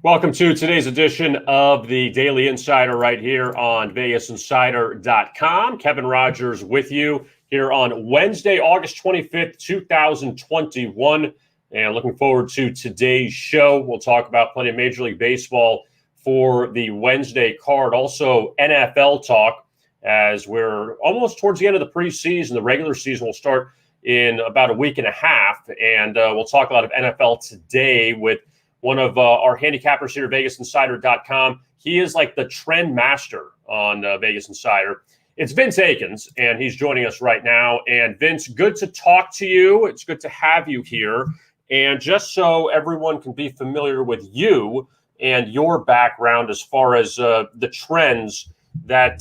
Welcome to today's edition of the Daily Insider right here on VegasInsider.com. Kevin Rogers with you here on Wednesday, August 25th, 2021. And looking forward to today's show. We'll talk about plenty of Major League Baseball for the Wednesday card. Also, NFL talk as we're almost towards the end of the preseason. The regular season will start in about a week and a half. And we'll talk a lot of NFL today with one of our handicappers here at VegasInsider.com. He is like the trend master on Vegas Insider. It's Vince Akins, and he's joining us right now. And Vince, good to talk to you. It's good to have you here. And just so everyone can be familiar with you and your background as far as the trends that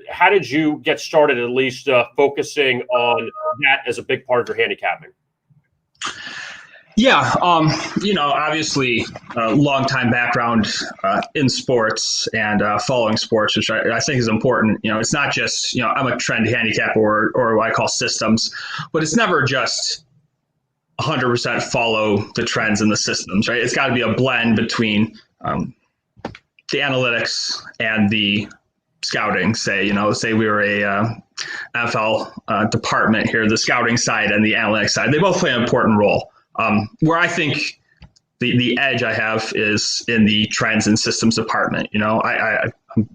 how did you get started at least focusing on that as a big part of your handicapping? Yeah, obviously a long time background in sports and following sports, which I think is important. It's not just, I'm a trend handicapper or what I call systems, but it's never just 100% follow the trends and the systems, right? It's got to be a blend between the analytics and the scouting. Say we were a NFL department here, the scouting side and the analytics side. They both play an important role. Where I think the edge I have is in the trends and systems department. I'm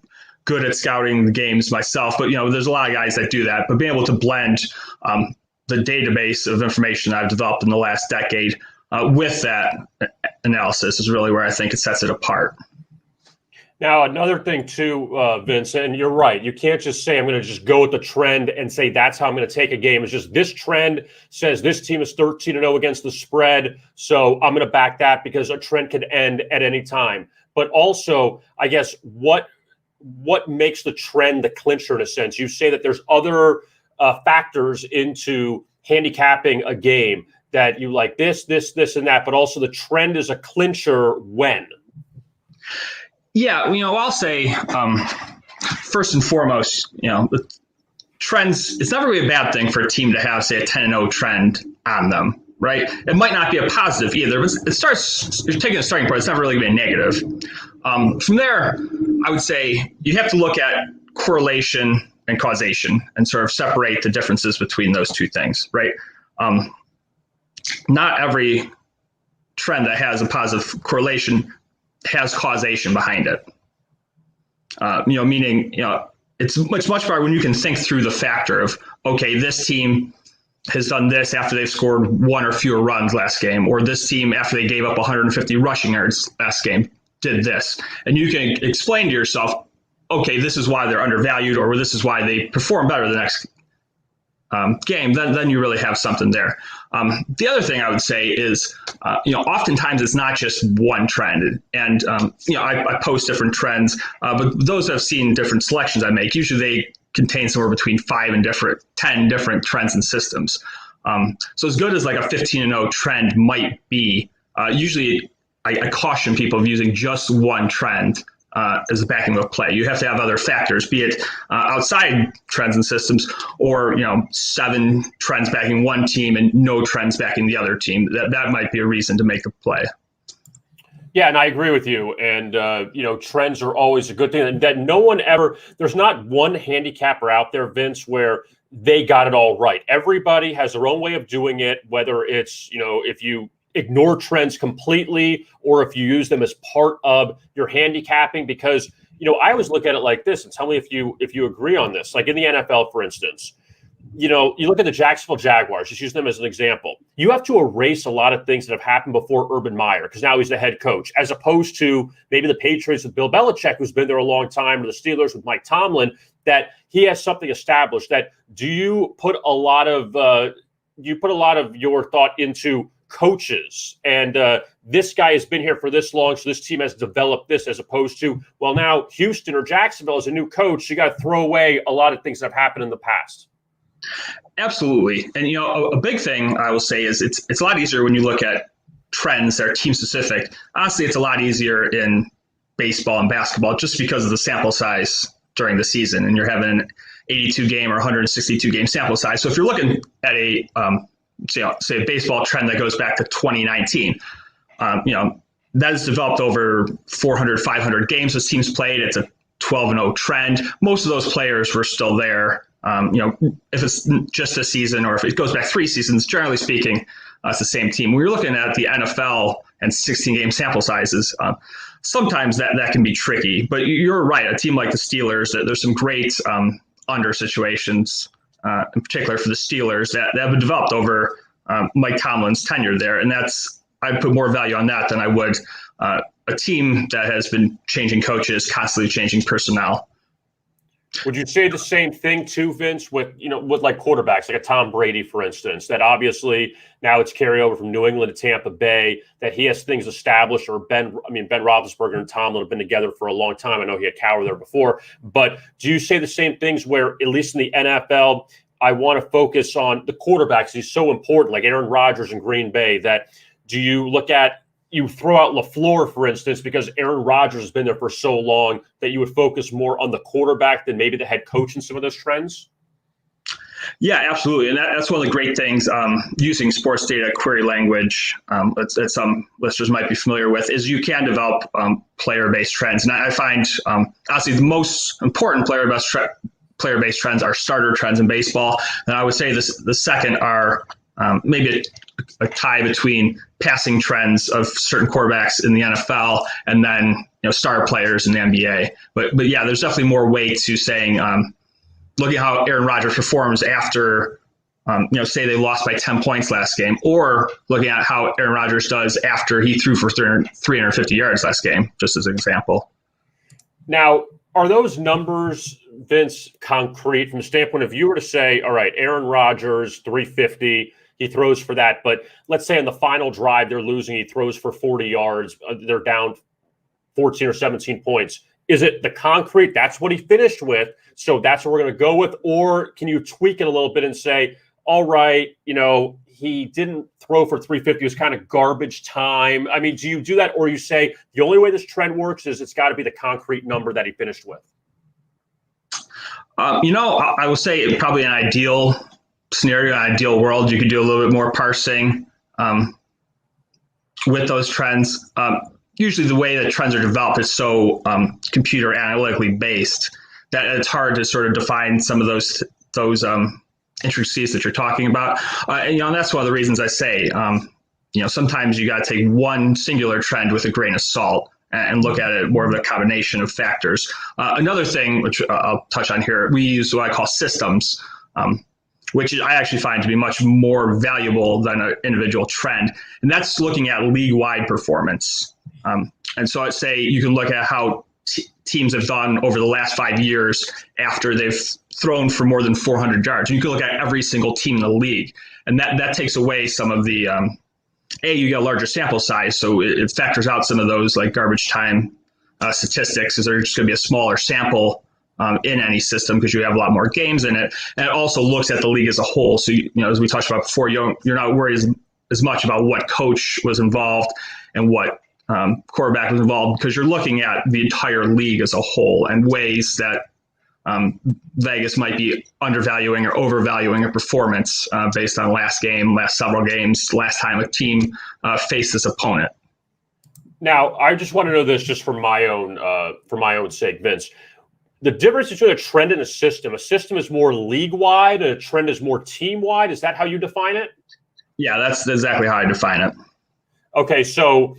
good at scouting the games myself, but there's a lot of guys that do that. But being able to blend the database of information I've developed in the last decade with that analysis is really where I think it sets it apart. Now, another thing too, Vince, and you're right. You can't just say, I'm going to just go with the trend and say that's how I'm going to take a game. It's just this trend says this team is 13-0 against the spread, so I'm going to back that because a trend could end at any time. But also, I guess, what makes the trend the clincher in a sense? You say that there's other factors into handicapping a game that you like this, and that, but also the trend is a clincher when? Yeah, I'll say first and foremost, the trends, it's never really a bad thing for a team to have, say, a 10-0 trend on them, right? It might not be a positive either, but you're taking a starting point, it's never really been negative. From there, I would say you have to look at correlation and causation and sort of separate the differences between those two things, right? Not every trend that has a positive correlation has causation behind it. Meaning, it's much better when you can think through the factor of, okay, this team has done this after they've scored one or fewer runs last game, or this team after they gave up 150 rushing yards last game did this. And you can explain to yourself, okay, this is why they're undervalued, or this is why they perform better the next game, then you really have something there. The other thing I would say is, oftentimes it's not just one trend. And, I post different trends, but those have seen different selections I make. Usually they contain somewhere between 5 and 10 different trends and systems. So as good as like a 15-0 trend might be, usually I caution people of using just one trend as a backing of a play. You have to have other factors, be it outside trends and systems, or 7 trends backing one team and no trends backing the other team. That might be a reason to make a play. Yeah, and I agree with you. And trends are always a good thing. That no one ever. There's not one handicapper out there, Vince, where they got it all right. Everybody has their own way of doing it. Whether it's if you ignore trends completely, or if you use them as part of your handicapping, because, I always look at it like this, and tell me if you agree on this. Like in the NFL, for instance, you look at the Jacksonville Jaguars, just use them as an example. You have to erase a lot of things that have happened before Urban Meyer, because now he's the head coach, as opposed to maybe the Patriots with Bill Belichick, who's been there a long time, or the Steelers with Mike Tomlin, that he has something established. That do you put a lot of your thought into coaches and this guy has been here for this long, so this team has developed this, as opposed to, well, now Houston or Jacksonville is a new coach, you got to throw away a lot of things that have happened in the past? Absolutely. And a big thing I will say is it's a lot easier when you look at trends that are team specific. Honestly, it's a lot easier in baseball and basketball just because of the sample size during the season, and you're having an 82 game or 162 game sample size. So if you're looking at a say a baseball trend that goes back to 2019, that is developed over 400, 500 games with teams played. It's a 12-0 trend. Most of those players were still there. If it's just a season or if it goes back 3 seasons, generally speaking, it's the same team. When you're looking at the NFL and 16-game sample sizes, sometimes that can be tricky. But you're right. A team like the Steelers, there's some great under situations, in particular for the Steelers, that have developed over Mike Tomlin's tenure there. And I'd put more value on that than I would a team that has been changing coaches, constantly changing personnel. Would you say the same thing too, Vince, with like quarterbacks, like a Tom Brady, for instance, that obviously now it's carryover from New England to Tampa Bay, that he has things established, or Ben Roethlisberger and Tomlin have been together for a long time. I know he had Cowher there before, but do you say the same things where, at least in the NFL, I want to focus on the quarterbacks? He's so important, like Aaron Rodgers in Green Bay, that do you look at, you throw out LaFleur, for instance, because Aaron Rodgers has been there for so long, that you would focus more on the quarterback than maybe the head coach in some of those trends? Yeah, absolutely. And that's one of the great things using sports data query language that some listeners might be familiar with, is you can develop player-based trends. And I find, honestly, the most important player-based trends are starter trends in baseball. And I would say the second are maybe a tie between passing trends of certain quarterbacks in the NFL and then star players in the NBA. But yeah, there's definitely more weight to saying, looking at how Aaron Rodgers performs after, say they lost by 10 points last game, or looking at how Aaron Rodgers does after he threw for 350 yards last game, just as an example. Now, are those numbers, Vince, concrete from the standpoint of, you were to say, all right, Aaron Rodgers, 350, he throws for that, but let's say on the final drive they're losing, he throws for 40 yards, they're down 14 or 17 points. Is it the concrete, that's what he finished with, so that's what we're going to go with? Or can you tweak it a little bit and say, all right, he didn't throw for 350, it was kind of garbage time? I mean, do you do that, or you say the only way this trend works is it's got to be the concrete number that he finished with? I will say probably an ideal scenario, an ideal world, you could do a little bit more parsing with those trends. Usually the way that trends are developed is so computer analytically based that it's hard to sort of define some of those intricacies that you're talking about. And that's one of the reasons I say, sometimes you got to take one singular trend with a grain of salt and look at it more of a combination of factors. Another thing, which I'll touch on here, we use what I call systems, which I actually find to be much more valuable than an individual trend. And that's looking at league-wide performance. And so I'd say you can look at how teams have done over the last 5 years after they've thrown for more than 400 yards. And you can look at every single team in the league. And that takes away some of the, you get a larger sample size. So it factors out some of those like garbage time statistics, because there's just going to be a smaller sample in any system because you have a lot more games in it. And it also looks at the league as a whole. So, as we talked about before, you're not worried as much about what coach was involved and what quarterback was involved, because you're looking at the entire league as a whole and ways that Vegas might be undervaluing or overvaluing a performance based on last game, last several games, last time a team faced this opponent. Now, I just want to know this just for my own sake, Vince. The difference between a trend and a system is more league-wide and a trend is more team-wide. Is that how you define it? Yeah, that's exactly how I define it. Okay, so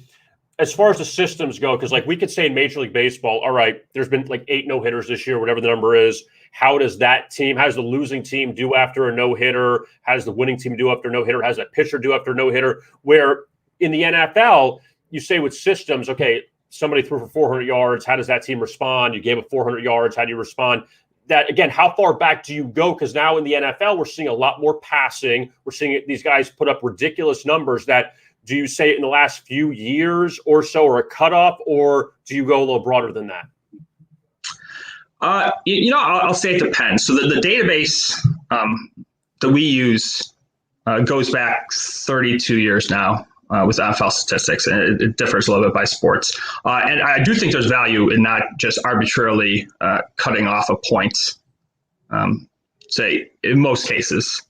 as far as the systems go, because like we could say in Major League Baseball, all right, there's been like 8 no-hitters this year, whatever the number is. How does the losing team do after a no-hitter? How does the winning team do after a no-hitter? How does that pitcher do after a no-hitter? Where in the NFL, you say with systems, okay, somebody threw for 400 yards. How does that team respond? You gave up 400 yards. How do you respond? That, again, how far back do you go? Because now in the NFL, we're seeing a lot more passing. We're seeing these guys put up ridiculous numbers. That, do you say it in the last few years or so, or a cutoff, or do you go a little broader than that? I'll say it depends. So the database that we use goes back 32 years now. With NFL statistics, and it differs a little bit by sports. And I do think there's value in not just arbitrarily cutting off a point, say, in most cases.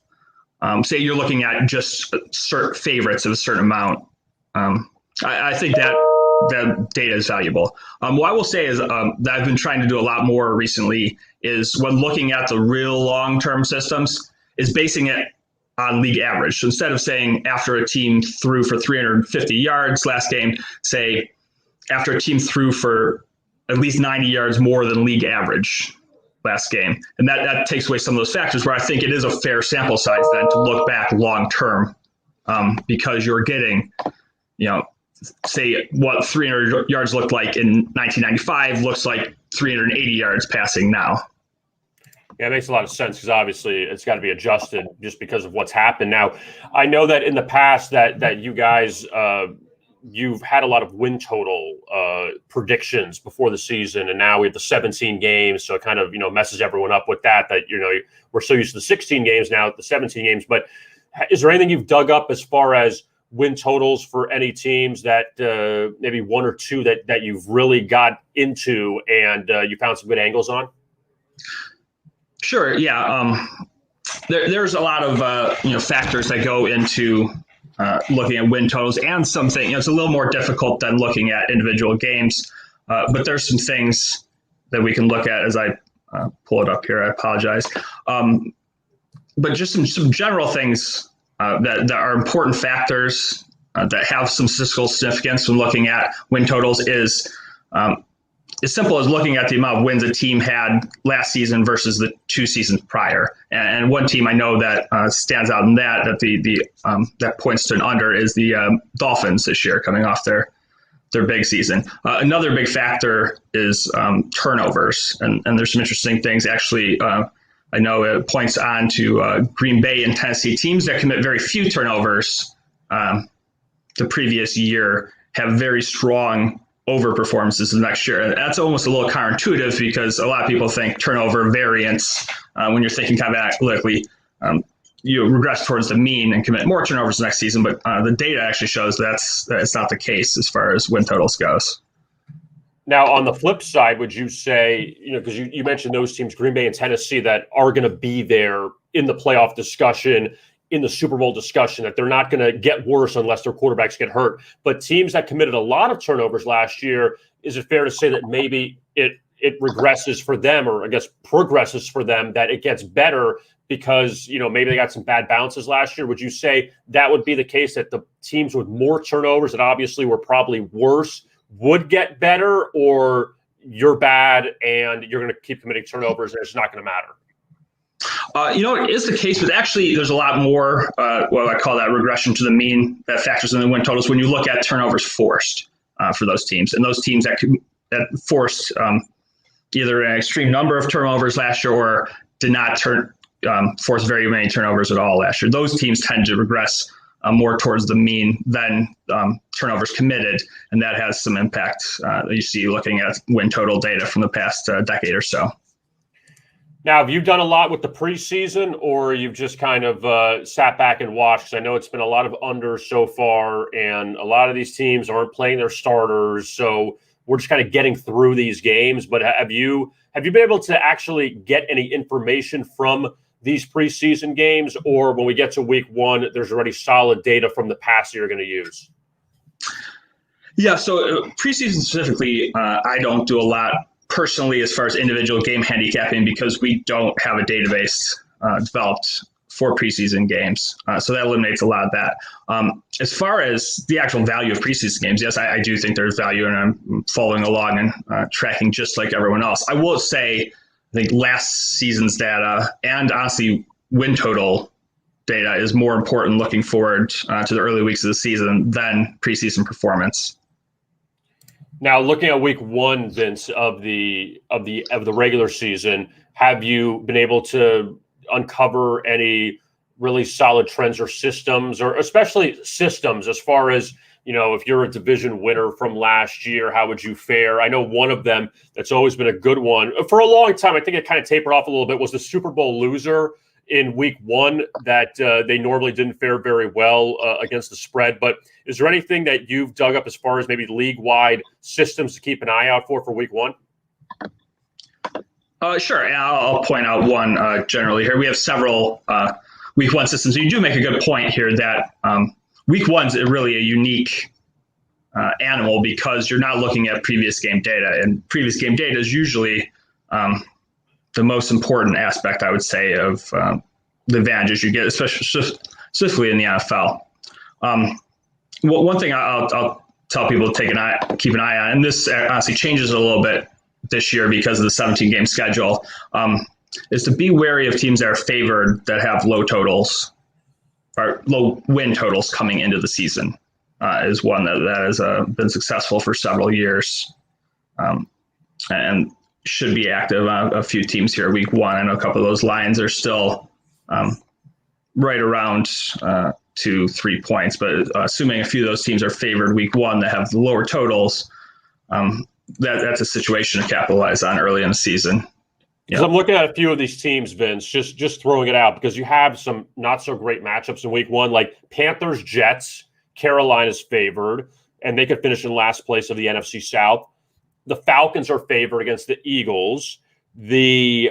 Say you're looking at just certain favorites of a certain amount. I think that that data is valuable. What I will say is that I've been trying to do a lot more recently is when looking at the real long-term systems is basing it on league average. So instead of saying after a team threw for 350 yards last game, say after a team threw for at least 90 yards more than league average last game. And that takes away some of those factors where I think it is a fair sample size then to look back long-term because you're getting, say what 300 yards looked like in 1995 looks like 380 yards passing now. Yeah, it makes a lot of sense because obviously it's got to be adjusted just because of what's happened. Now, I know that in the past that you guys you've had a lot of win total predictions before the season, and now we have the 17 games, so it kind of messes everyone up with that. We're so used to the 16 games now, the 17 games. But is there anything you've dug up as far as win totals for any teams that maybe one or two that you've really got into and you found some good angles on? Sure. Yeah. There's a lot of factors that go into looking at win totals, and something it's a little more difficult than looking at individual games. But there's some things that we can look at as I pull it up here. I apologize. But just some general things that are important factors that have some statistical significance when looking at win totals is as simple as looking at the amount of wins a team had last season versus the 2 seasons prior. And one team I know that stands out in that that points to an under is the Dolphins this year, coming off their big season. Another big factor is turnovers, and there's some interesting things actually. I know it points on to Green Bay and Tennessee, teams that commit very few turnovers the previous year have very strong over performances the next year. And that's almost a little counterintuitive because a lot of people think turnover variance, when you're thinking kind of analytically, you regress towards the mean and commit more turnovers next season. But the data actually shows that it's not the case as far as win totals goes. Now, on the flip side, would you say, because you mentioned those teams, Green Bay and Tennessee, that are going to be there in the playoff discussion, in the Super Bowl discussion, that they're not going to get worse unless their quarterbacks get hurt. But teams that committed a lot of turnovers last year, is it fair to say that maybe it regresses for them, or I guess progresses for them, that it gets better because, maybe they got some bad bounces last year? Would you say that would be the case, that the teams with more turnovers that obviously were probably worse would get better, or you're bad and you're going to keep committing turnovers and it's not going to matter? It is the case, but actually there's a lot more, what I call that regression to the mean, that factors in the win totals when you look at turnovers forced for those teams. And those teams that forced either an extreme number of turnovers last year or did not force very many turnovers at all last year. Those teams tend to regress more towards the mean than turnovers committed, and that has some impact that you see looking at win total data from the past decade or so. Now, have you done a lot with the preseason, or you've just kind of sat back and watched? Because I know it's been a lot of unders so far, and a lot of these teams aren't playing their starters, so we're just kind of getting through these games. But have you been able to actually get any information from these preseason games, or when we get to week one, there's already solid data from the past that you're going to use? Yeah, so preseason specifically, I don't do a lot personally as far as individual game handicapping because we don't have a database developed for preseason games. So that eliminates a lot of that. As far as the actual value of preseason games, yes, I do think there's value, and I'm following along and tracking just like everyone else. I will say, I think last season's data and honestly win total data is more important looking forward to the early weeks of the season than preseason performance. Now, looking at week one, Vince, of the regular season, have you been able to uncover any really solid trends or systems, or especially systems as far as, if you're a division winner from last year, how would you fare? I know one of them that's always been a good one for a long time, I think it kind of tapered off a little bit, was the Super Bowl loser in week one, that they normally didn't fare very well against the spread. But is there anything that you've dug up as far as maybe league-wide systems to keep an eye out for week one? Sure. And I'll point out one generally here. We have several week one systems. You do make a good point here that week one's really a unique animal because you're not looking at previous game data, and previous game data is usually the most important aspect, I would say, of the advantages you get, especially specifically in the NFL. One thing I'll tell people to keep an eye on, and this honestly changes a little bit this year because of the 17-game schedule, is to be wary of teams that are favored that have low totals or low win totals coming into the season. Is one that has been successful for several years, and should be active on a few teams here week one. I know a couple of those lines are still right around 2-3 points, but assuming a few of those teams are favored week one that have lower totals, that's a situation to capitalize on early in the season. Because I'm looking at a few of these teams, Vince, just throwing it out, because you have some not so great matchups in week one, like Panthers, Jets. Carolina's favored, and they could finish in last place of the NFC South. The Falcons are favored against the Eagles. The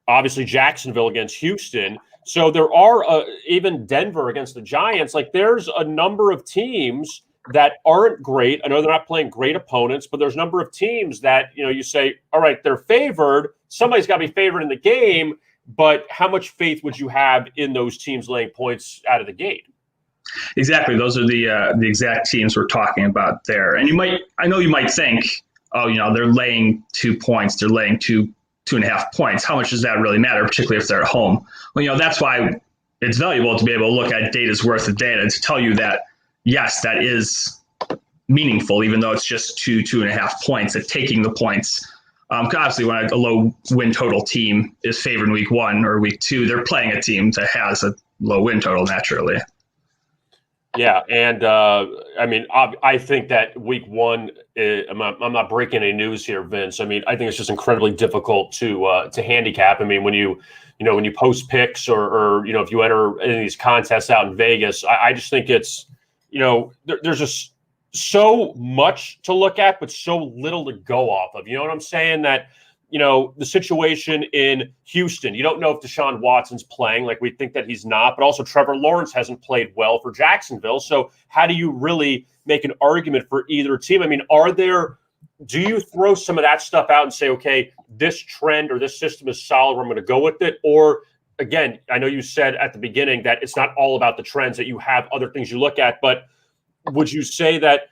obviously Jacksonville against Houston. So there are even Denver against the Giants. Like, there's a number of teams that aren't great. I know they're not playing great opponents, but there's a number of teams that, you say, all right, they're favored. Somebody's got to be favored in the game, but how much faith would you have in those teams laying points out of the gate? Exactly. Those are the exact teams we're talking about there. And I know you might think, they're laying 2 points, they're laying 2.5 points. How much does that really matter, particularly if they're at home? Well, that's why it's valuable to be able to look at data's worth of data to tell you that, yes, that is meaningful, even though it's just 2.5 points, at taking the points. Obviously, when a low win total team is favored in week one or week two, they're playing a team that has a low win total naturally. Yeah, and I think that week one, I'm not breaking any news here, Vince. I think it's just incredibly difficult to handicap. When you post picks or if you enter any of these contests out in Vegas, I just think it's there's just so much to look at, but so little to go off of. You know what I'm saying? That the situation in Houston, you don't know if Deshaun Watson's playing, like we think that he's not, but also Trevor Lawrence hasn't played well for Jacksonville. So how do you really make an argument for either team? Do you throw some of that stuff out and say, okay, this trend or this system is solid, I'm going to go with it? Or again, I know you said at the beginning that it's not all about the trends, that you have other things you look at, but would you say that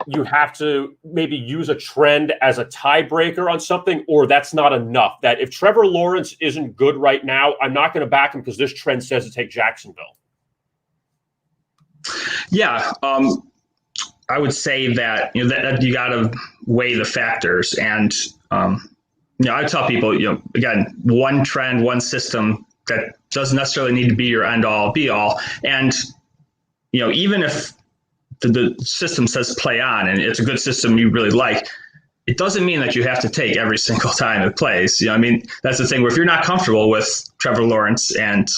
you have to maybe use a trend as a tiebreaker on something, or that's not enough? That if Trevor Lawrence isn't good right now, I'm not going to back him because this trend says to take Jacksonville. Yeah, I would say that that you got to weigh the factors, and I tell people, again, one trend, one system that doesn't necessarily need to be your end all be all, and even if the system says play on and it's a good system you really like, it doesn't mean that you have to take every single time it plays. That's the thing where if you're not comfortable with Trevor Lawrence and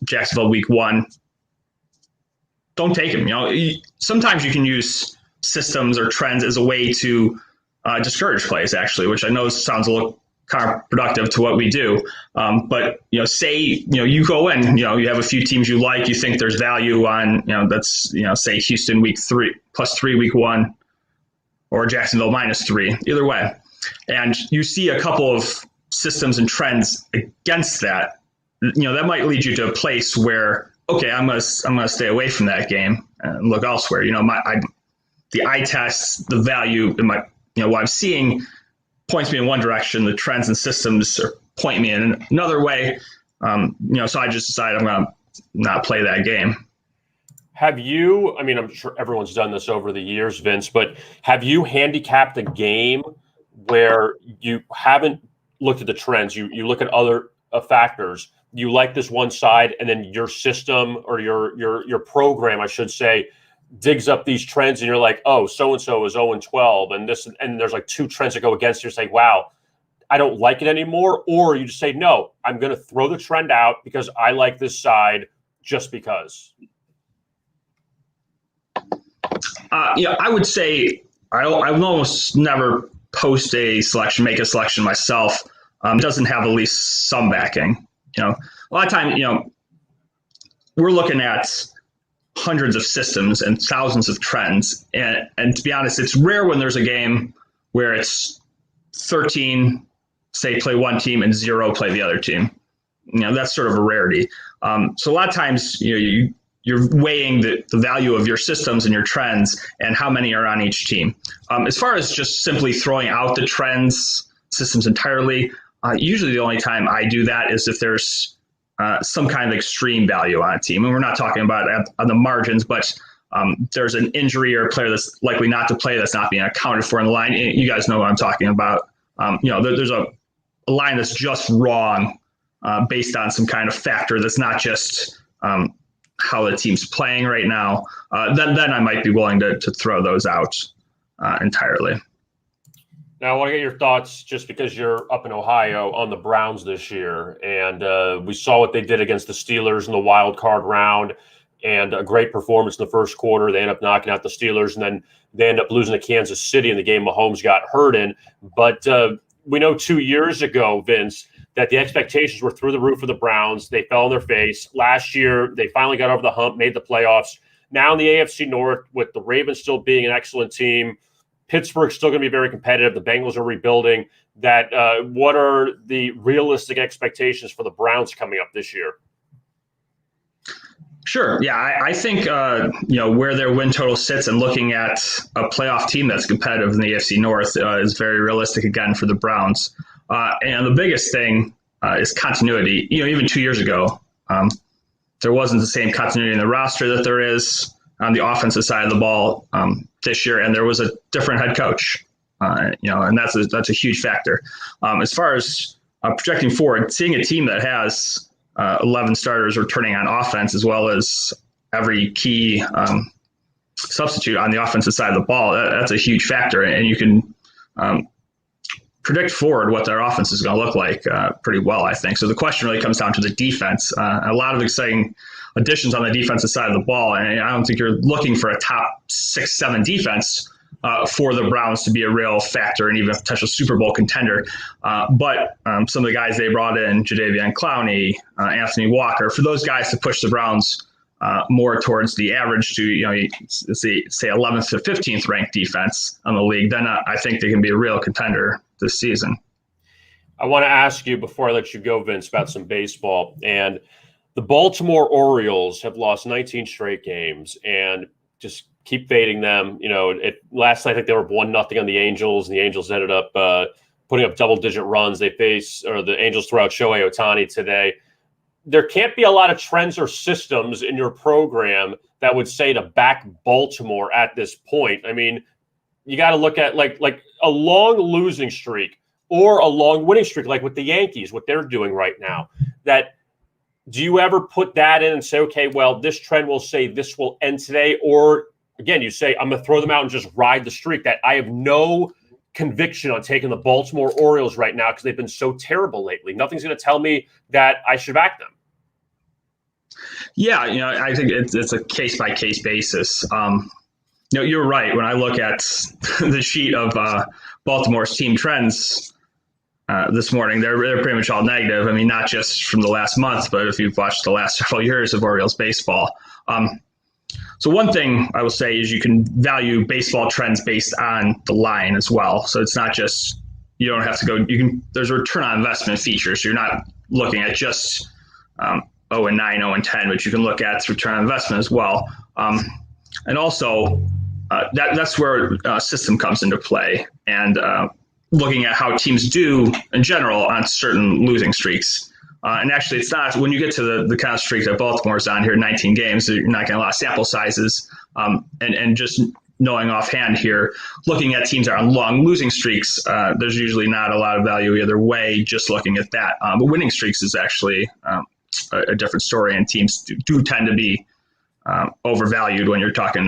Jacksonville week one, don't take him. Sometimes you can use systems or trends as a way to discourage plays, actually, which I know sounds a little counterproductive to what we do. But say you go in, you have a few teams you like, you think there's value on, that's say Houston week 3 +3 week one, or Jacksonville -3, either way, and you see a couple of systems and trends against that, that might lead you to a place where, okay, I'm gonna stay away from that game and look elsewhere. The eye test, the value in my, what I'm seeing points me in one direction, the trends and systems point me in another way. So I just decided I'm going to not play that game. Have you, I'm sure everyone's done this over the years, Vince, but have you handicapped a game where you haven't looked at the trends, you look at other factors, you like this one side, and then your system or your program, I should say, digs up these trends and you're like, oh, so-and-so is 0-12 and this, and there's like two trends that go against you. You're saying, wow, I don't like it anymore. Or you just say, no, I'm going to throw the trend out because I like this side just because. I would say I almost never make a selection myself. It doesn't have at least some backing. A lot of time, we're looking at hundreds of systems and thousands of trends. And to be honest, it's rare when there's a game where it's 13, say, play one team and 0 play the other team. That's sort of a rarity. So a lot of times, you're weighing the value of your systems and your trends and how many are on each team. As far as just simply throwing out the trends systems entirely, usually the only time I do that is if there's some kind of extreme value on a team. And we're not talking about on the margins, but there's an injury or a player that's likely not to play that's not being accounted for in the line. You guys know what I'm talking about. There's a line that's just wrong based on some kind of factor that's not just how the team's playing right now. Then I might be willing to throw those out entirely. Now, I want to get your thoughts, just because you're up in Ohio, on the Browns this year. And we saw what they did against the Steelers in the wild card round, and a great performance in the first quarter. They end up knocking out the Steelers, and then they end up losing to Kansas City in the game Mahomes got hurt in. But we know 2 years ago, Vince, that the expectations were through the roof for the Browns. They fell on their face. Last year, they finally got over the hump, made the playoffs. Now in the AFC North, with the Ravens still being an excellent team, Pittsburgh's still going to be very competitive. The Bengals are rebuilding. What are the realistic expectations for the Browns coming up this year? Sure. Yeah, I think where their win total sits and looking at a playoff team that's competitive in the AFC North is very realistic again for the Browns. And the biggest thing is continuity. Even 2 years ago, there wasn't the same continuity in the roster that there is on the offensive side of the ball this year, and there was a different head coach. And that's a huge factor. As far as projecting forward, seeing a team that has 11 starters returning on offense, as well as every key substitute on the offensive side of the ball, that's a huge factor. And you can predict forward what their offense is going to look like pretty well, I think. So the question really comes down to the defense. A lot of exciting additions on the defensive side of the ball. And I don't think you're looking for a top 6-7 defense for the Browns to be a real factor and even a potential Super Bowl contender. But some of the guys they brought in, Jadeveon Clowney, Anthony Walker, for those guys to push the Browns more towards the average to, say 11th to 15th ranked defense on the league, then I think they can be a real contender this season. I want to ask you, before I let you go, Vince, about some baseball. And the Baltimore Orioles have lost 19 straight games and just keep fading them. Last night I think they were 1-0 on the Angels, and the Angels ended up putting up double-digit runs. The Angels threw out Shohei Ohtani today. There can't be a lot of trends or systems in your program that would say to back Baltimore at this point. I mean, you got to look at like a long losing streak or a long winning streak, like with the Yankees, what they're doing right now. Do you ever put that in and say, okay, well, this trend will say this will end today? Or again, you say, I'm going to throw them out and just ride the streak, that I have no conviction on taking the Baltimore Orioles right now because they've been so terrible lately. Nothing's going to tell me that I should back them. Yeah, I think it's a case-by-case basis. You're right. When I look at the sheet of Baltimore's team trends this morning, they're pretty much all negative. I mean, not just from the last month, but if you've watched the last several years of Orioles baseball. So one thing I will say is you can value baseball trends based on the line as well. So it's not just, you don't have to go, there's a return on investment feature. So you're not looking at just 0-9, 0-10, but you can look at return on investment as well. And also that's where system comes into play, and looking at how teams do in general on certain losing streaks. And actually, it's not, when you get to the kind of streak that Baltimore's on here, 19 games, you're not getting a lot of sample sizes. And just knowing offhand here, looking at teams that are on long losing streaks, there's usually not a lot of value either way, just looking at that. But winning streaks is actually a different story, and teams do tend to be overvalued when you're talking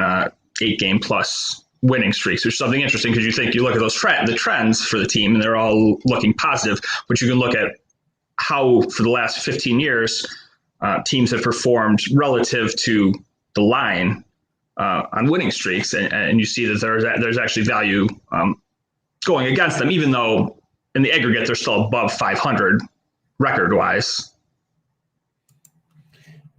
8-game plus winning streaks, which is something interesting because you look at those the trends for the team and they're all looking positive, but you can look at how for the last 15 years teams have performed relative to the line on winning streaks, and you see that there's actually value going against them, even though in the aggregate they're still above 500 record-wise.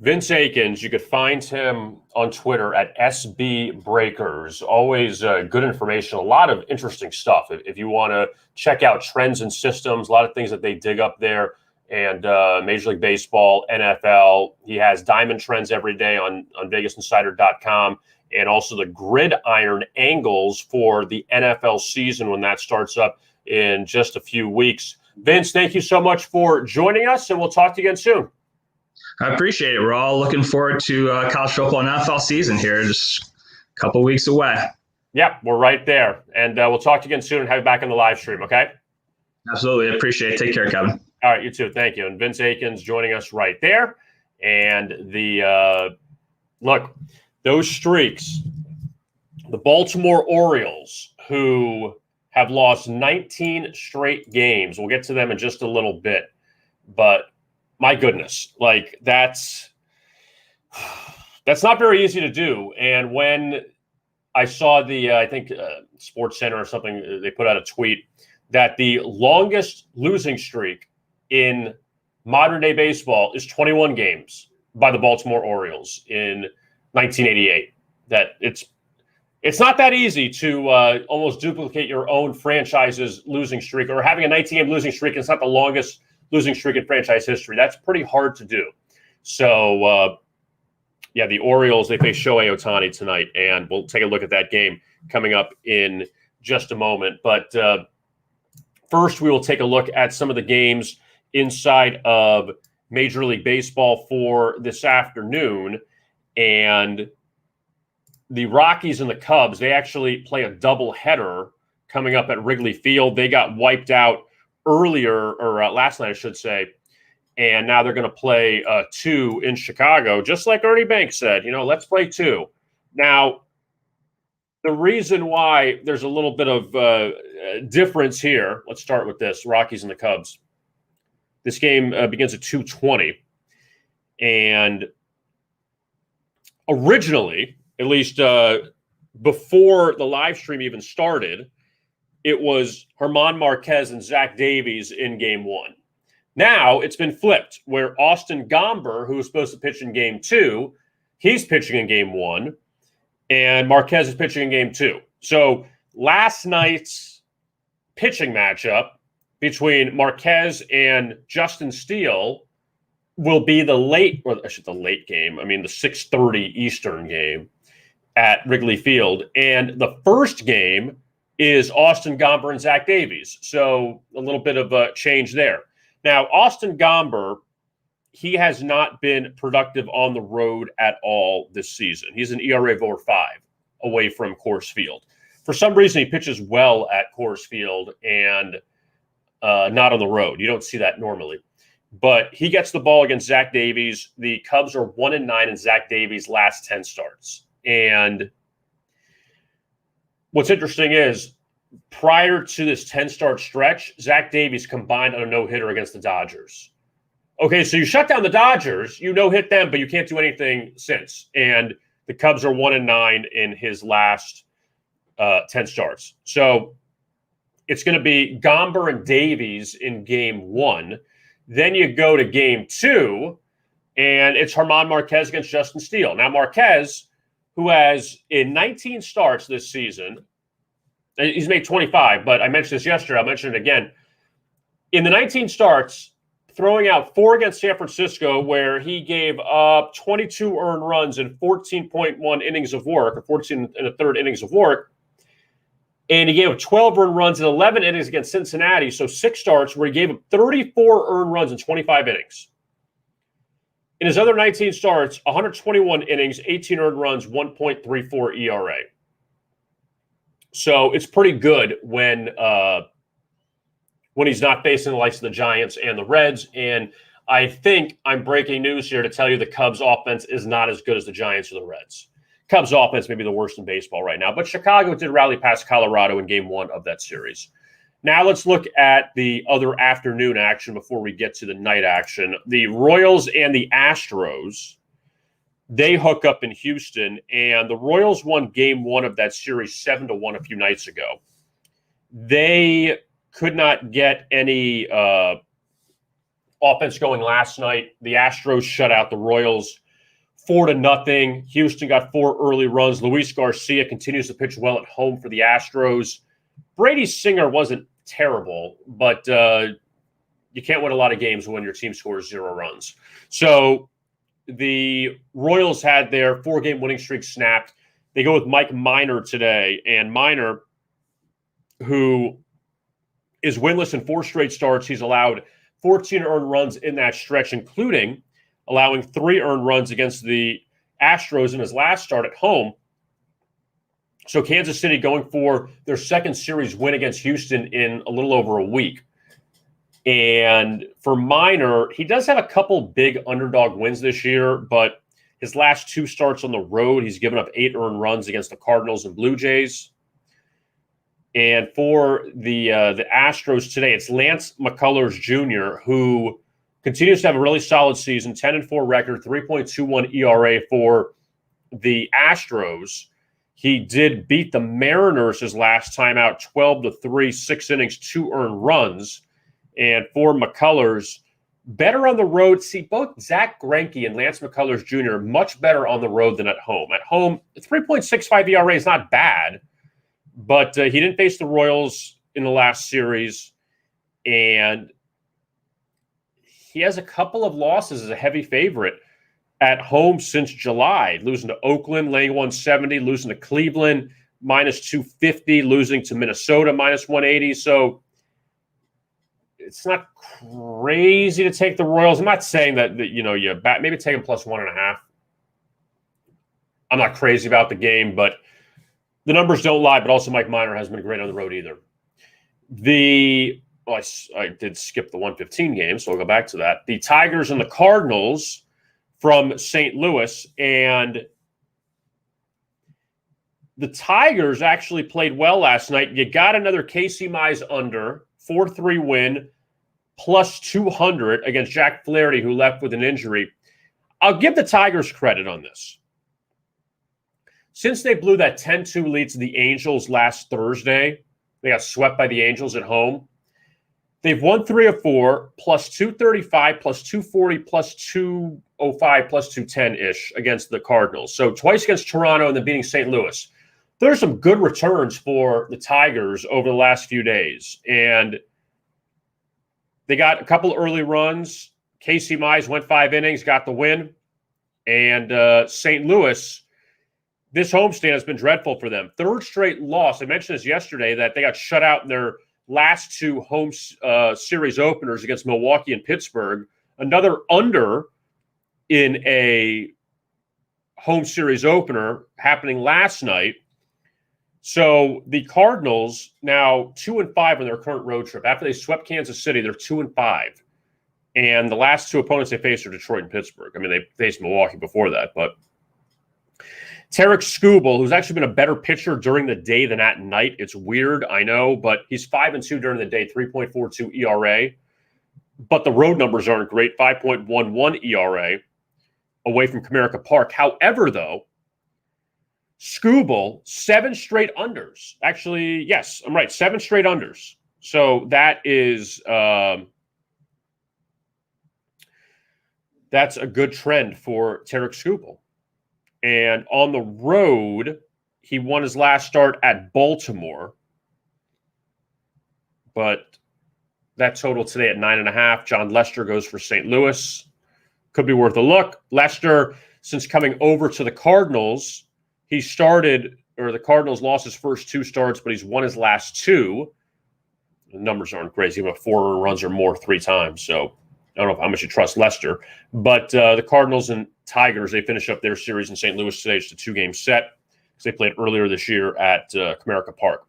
Vince Akins, you could find him on Twitter at SB Breakers. Always good information, a lot of interesting stuff. If you want to check out trends and systems, a lot of things that they dig up there, and Major League Baseball, NFL. He has diamond trends every day on VegasInsider.com, and also the gridiron angles for the NFL season when that starts up in just a few weeks. Vince, thank you so much for joining us, and we'll talk to you again soon. I appreciate it. We're all looking forward to college football and NFL season here, just a couple weeks away. Yeah, we're right there. And we'll talk to you again soon and have you back on the live stream, okay? Absolutely. I appreciate it. Take care, Kevin. All right, you too. Thank you. And Vince Akins joining us right there. And look, those streaks, the Baltimore Orioles, who have lost 19 straight games. We'll get to them in just a little bit. But my goodness, like that's not very easy to do. And when I saw the, I think Sports Center or something, they put out a tweet that the longest losing streak in modern day baseball is 21 games by the Baltimore Orioles in 1988. That it's not that easy to almost duplicate your own franchise's losing streak, or having a 19-game losing streak. It's not the longest losing streak in franchise history. That's pretty hard to do. So, the Orioles, they face Shohei Ohtani tonight, and we'll take a look at that game coming up in just a moment. But first, we will take a look at some of the games inside of Major League Baseball for this afternoon. And the Rockies and the Cubs, they actually play a doubleheader coming up at Wrigley Field. They got wiped out earlier, or last night, I should say, and now they're going to play 2 in Chicago, just like Ernie Banks said, let's play 2. Now, the reason why there's a little bit of difference here, let's start with this, Rockies and the Cubs. This game begins at 2:20, and originally, at least before the live stream even started, it was German Marquez and Zach Davies in game 1. Now it's been flipped, where Austin Gomber, who was supposed to pitch in game 2, he's pitching in game 1, and Marquez is pitching in game 2. So last night's pitching matchup between Marquez and Justin Steele will be the late game. I mean, the 6:30 Eastern game at Wrigley Field. And the first game is Austin Gomber and Zach Davies. So a little bit of a change there. Now, Austin Gomber, he has not been productive on the road at all this season. He's an ERA of over 5 away from Coors Field. For some reason, he pitches well at Coors Field and not on the road. You don't see that normally. But he gets the ball against Zach Davies. The Cubs are 1-9 in Zach Davies' last 10 starts. And what's interesting is, prior to this 10-start stretch, Zach Davies combined on a no-hitter against the Dodgers. Okay, so you shut down the Dodgers, you no-hit them, but you can't do anything since. And the Cubs are 1-9 in his last 10 starts. So it's going to be Gomber and Davies in game 1. Then you go to game 2, and it's German Marquez against Justin Steele. Now, Marquez, who has in 19 starts this season, he's made 25, but I mentioned this yesterday. I'll mention it again. In the 19 starts, throwing out 4 against San Francisco, where he gave up 22 earned runs in 14.1 innings of work, or 14 and a third innings of work. And he gave up 12 earned runs in 11 innings against Cincinnati. So 6 starts where he gave up 34 earned runs in 25 innings. In his other 19 starts, 121 innings, 18 earned runs, 1.34 ERA. So it's pretty good when he's not facing the likes of the Giants and the Reds. And I think I'm breaking news here to tell you the Cubs offense is not as good as the Giants or the Reds. Cubs offense may be the worst in baseball right now, but Chicago did rally past Colorado in game 1 of that series. Now let's look at the other afternoon action before we get to the night action. The Royals and the Astros, they hook up in Houston, and the Royals won game 1 of that series 7-1 a few nights ago. They could not get any offense going last night. The Astros shut out the Royals 4-0. Houston got 4 early runs. Luis Garcia continues to pitch well at home for the Astros. Brady Singer wasn't terrible, but you can't win a lot of games when your team scores 0 runs. So the Royals had their 4-game winning streak snapped. They go with Mike Minor today, and Minor, who is winless in 4 straight starts, he's allowed 14 earned runs in that stretch, including allowing 3 earned runs against the Astros in his last start at home. So Kansas City going for their second series win against Houston in a little over a week. And for Minor, he does have a couple big underdog wins this year, but his last 2 starts on the road, he's given up 8 earned runs against the Cardinals and Blue Jays. And for the Astros today, it's Lance McCullers Jr., who continues to have a really solid season, 10-4 record, 3.21 ERA for the Astros. He did beat the Mariners his last time out, 12-3, 6 innings, 2 earned runs. And for McCullers, better on the road. See, both Zach Greinke and Lance McCullers Jr. much better on the road than at home. At home, 3.65 ERA is not bad, but he didn't face the Royals in the last series, and he has a couple of losses as a heavy favorite at home since July, losing to Oakland, laying 170, losing to Cleveland, -250, losing to Minnesota, -180. So it's not crazy to take the Royals. I'm not saying that you maybe take them +1.5. I'm not crazy about the game, but the numbers don't lie. But also, Mike Minor hasn't been great on the road either. I did skip the 115 game, so I'll go back to that. The Tigers and the Cardinals from St. Louis, and the Tigers actually played well last night. You got another Casey Mize under, 4-3 win, +200 against Jack Flaherty, who left with an injury. I'll give the Tigers credit on this. Since they blew that 10-2 lead to the Angels last Thursday, they got swept by the Angels at home. They've won 3 of 4, +235, +240, +205, +210-ish against the Cardinals. So twice against Toronto and then beating St. Louis. There's some good returns for the Tigers over the last few days. And they got a couple early runs. Casey Mize went 5 innings, got the win. And St. Louis, this homestand has been dreadful for them. 3rd straight loss. I mentioned this yesterday that they got shut out in their last 2 home series openers against Milwaukee and Pittsburgh. Another under in a home series opener happening last night. So the Cardinals now 2-5 on their current road trip. After they swept Kansas City, they're 2-5. And the last 2 opponents they faced are Detroit and Pittsburgh. I mean, they faced Milwaukee before that, but Tarek Skubal, who's actually been a better pitcher during the day than at night. It's weird, I know, but he's 5-2 during the day, 3.42 ERA. But the road numbers aren't great, 5.11 ERA away from Comerica Park. However, though, Skubal, 7 straight unders. Actually, yes, I'm right, 7 straight unders. So that is that's a good trend for Tarek Skubal. And on the road, he won his last start at Baltimore. But that total today at 9.5. John Lester goes for St. Louis. Could be worth a look. Lester, since coming over to the Cardinals, the Cardinals lost his first 2 starts, but he's won his last 2. The numbers aren't crazy, but 4 runs or more 3 times. So I don't know how much you trust Lester. But the Cardinals and Tigers, they finish up their series in St. Louis today. It's a 2-game set because they played earlier this year at Comerica Park.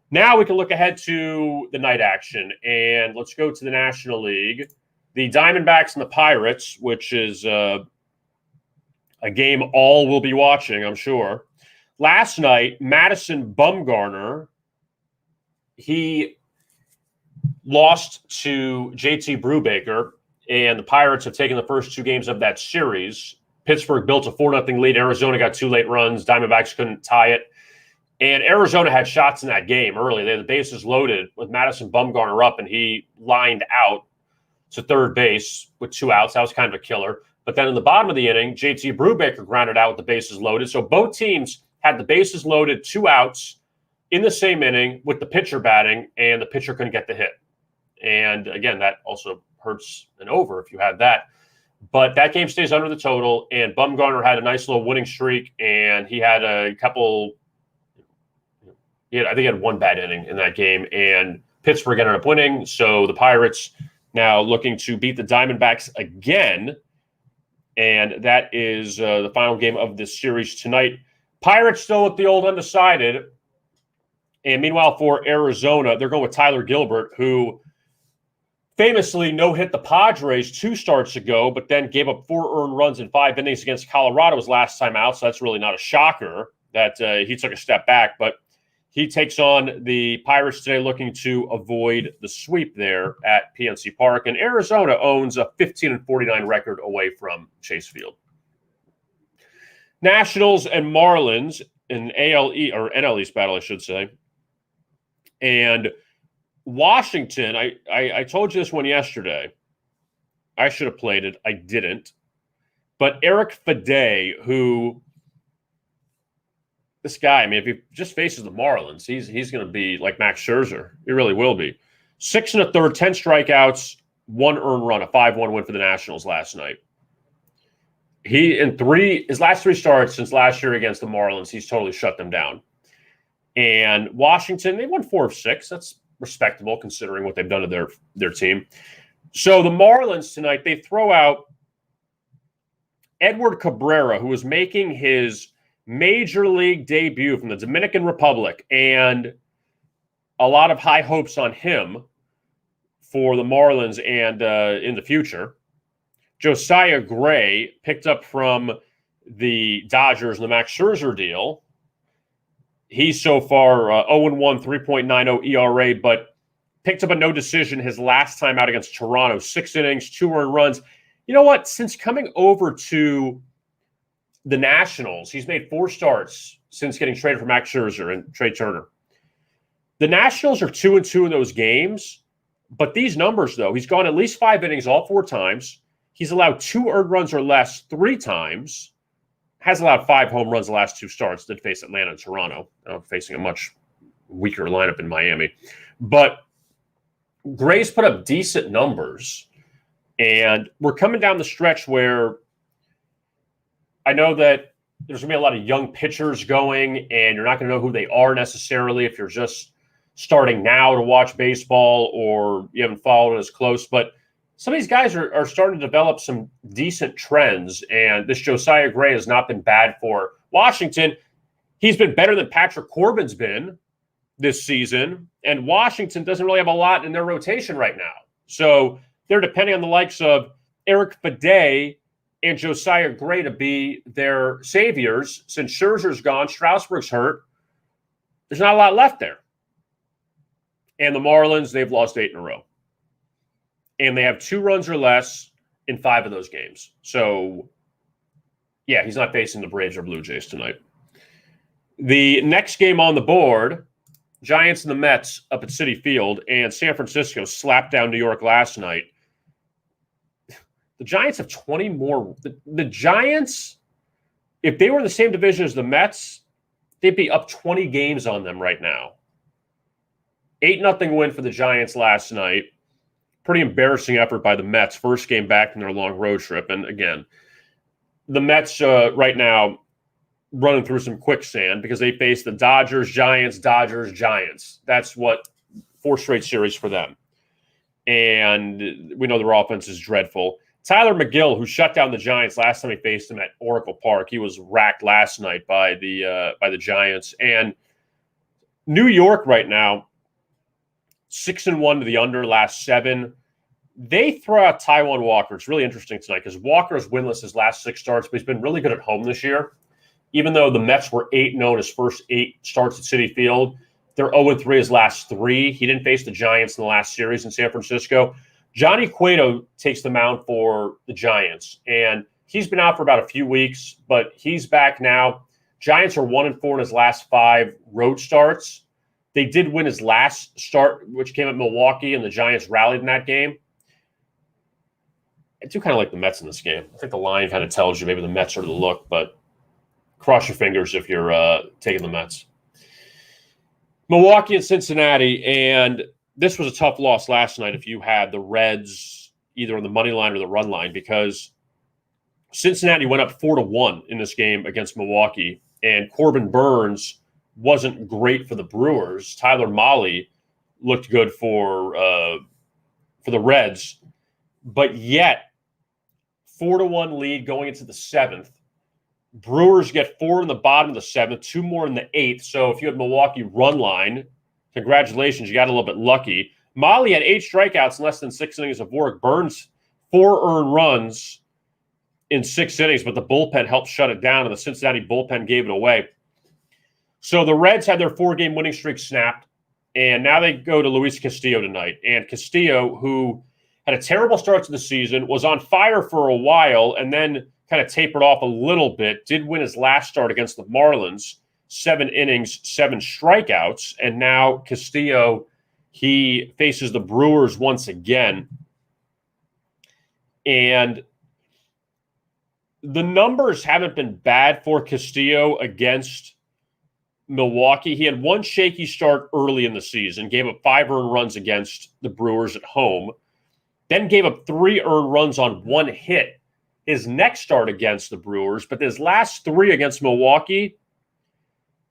Now we can look ahead to the night action, and let's go to the National League. The Diamondbacks and the Pirates, which is a game all will be watching, I'm sure. Last night, Madison Bumgarner, he lost to JT Brubaker, and the Pirates have taken the first 2 games of that series. Pittsburgh built a 4-0 lead. Arizona got 2 late runs. Diamondbacks couldn't tie it. And Arizona had shots in that game early. They had the bases loaded with Madison Bumgarner up, and he lined out to third base with 2 outs. That was kind of a killer. But then in the bottom of the inning, JT Brubaker grounded out with the bases loaded. So both teams had the bases loaded, 2 outs in the same inning with the pitcher batting, and the pitcher couldn't get the hit. And again, that also hurts an over if you had that. But that game stays under the total, and Bumgarner had a nice little winning streak, and he had a couple – I think he had one bad inning in that game, and Pittsburgh ended up winning. So the Pirates now looking to beat the Diamondbacks again, and that is the final game of this series tonight. Pirates still at the old undecided, and meanwhile for Arizona, they're going with Tyler Gilbert, who – famously no-hit the Padres 2 starts ago, but then gave up 4 earned runs in 5 innings against Colorado his last time out, so that's really not a shocker that he took a step back. But he takes on the Pirates today looking to avoid the sweep there at PNC Park. And Arizona owns a 15-49 record away from Chase Field. Nationals and Marlins, an NL East battle, I should say. And Washington, I told you this one yesterday. I should have played it. I didn't. But Eric Fede, who this guy, I mean, if he just faces the Marlins, he's going to be like Max Scherzer. He really will be. 6 1/3, 10 strikeouts, 1 earned run, a 5-1 win for the Nationals last night. He his last 3 starts since last year against the Marlins, he's totally shut them down. And Washington, they won 4 of 6. That's respectable considering what they've done to their team. So the Marlins tonight, they throw out Edward Cabrera, who was making his major league debut from the Dominican Republic, and a lot of high hopes on him for the Marlins and in the future. Josiah Gray, picked up from the Dodgers in the Max Scherzer deal. He's so far 0-1, 3.90 ERA, but picked up a no decision his last time out against Toronto. 6 innings, 2 earned runs. You know what? Since coming over to the Nationals, he's made 4 starts since getting traded for Max Scherzer and Trey Turner. The Nationals are 2-2 in those games, but these numbers, though, he's gone at least 5 innings all 4 times. He's allowed 2 earned runs or less 3 times. Has allowed 5 home runs the last 2 starts. Did face Atlanta and Toronto, facing a much weaker lineup in Miami. But Gray's put up decent numbers, and we're coming down the stretch where I know that there's going to be a lot of young pitchers going, and you're not going to know who they are necessarily if you're just starting now to watch baseball or you haven't followed it as close. But some of these guys are starting to develop some decent trends, and this Josiah Gray has not been bad for Washington. He's been better than Patrick Corbin's been this season, and Washington doesn't really have a lot in their rotation right now. So they're depending on the likes of Eric Fede and Josiah Gray to be their saviors. Since Scherzer's gone, Strasburg's hurt, there's not a lot left there. And the Marlins, they've lost 8 in a row. And they have 2 runs or less in 5 of those games. So, yeah, he's not facing the Braves or Blue Jays tonight. The next game on the board, Giants and the Mets up at Citi Field, and San Francisco slapped down New York last night. The Giants have 20 more. The Giants, if they were in the same division as the Mets, they'd be up 20 games on them right now. 8-0 win for the Giants last night. Pretty embarrassing effort by the Mets. First game back from their long road trip. And again, the Mets right now running through some quicksand because they face the Dodgers, Giants. That's what 4 straight series for them. And we know their offense is dreadful. Tyler McGill, who shut down the Giants last time he faced them at Oracle Park, he was racked last night by the Giants. And New York right now, 6-1 to the under last 7. They throw out Taijuan Walker. It's really interesting tonight because Walker is winless his last 6 starts, but he's been really good at home this year. Even though the Mets were 8-0 in his first 8 starts at Citi Field, they're 0-3 his last 3. He didn't face the Giants in the last series in San Francisco. Johnny Cueto takes the mound for the Giants, and he's been out for about a few weeks, but he's back now. Giants are 1-4 in his last 5 road starts. They did win his last start, which came at Milwaukee, and the Giants rallied in that game. I do kind of like the Mets in this game. I think the line kind of tells you maybe the Mets are the look, but cross your fingers if you're taking the Mets. Milwaukee and Cincinnati, and this was a tough loss last night if you had the Reds either on the money line or the run line, because Cincinnati went up 4-1 in this game against Milwaukee, and Corbin Burns wasn't great for the Brewers. Tyler Mahle looked good for the Reds, but yet 4-1 lead going into the seventh. Brewers get 4 in the bottom of the seventh, 2 more in the eighth. So if you had Milwaukee run line, congratulations, you got a little bit lucky. Mahle had 8 strikeouts in less than 6 innings of work. Burns 4 earned runs in 6 innings, but the bullpen helped shut it down, and the Cincinnati bullpen gave it away. So the Reds had their 4-game winning streak snapped, and now they go to Luis Castillo tonight. And Castillo, who had a terrible start to the season, was on fire for a while, and then kind of tapered off a little bit, did win his last start against the Marlins, 7 innings, 7 strikeouts. And now Castillo, he faces the Brewers once again. And the numbers haven't been bad for Castillo against Milwaukee. He had 1 shaky start early in the season, gave up 5 earned runs against the Brewers at home, then gave up 3 earned runs on 1 hit his next start against the Brewers, but his last 3 against Milwaukee,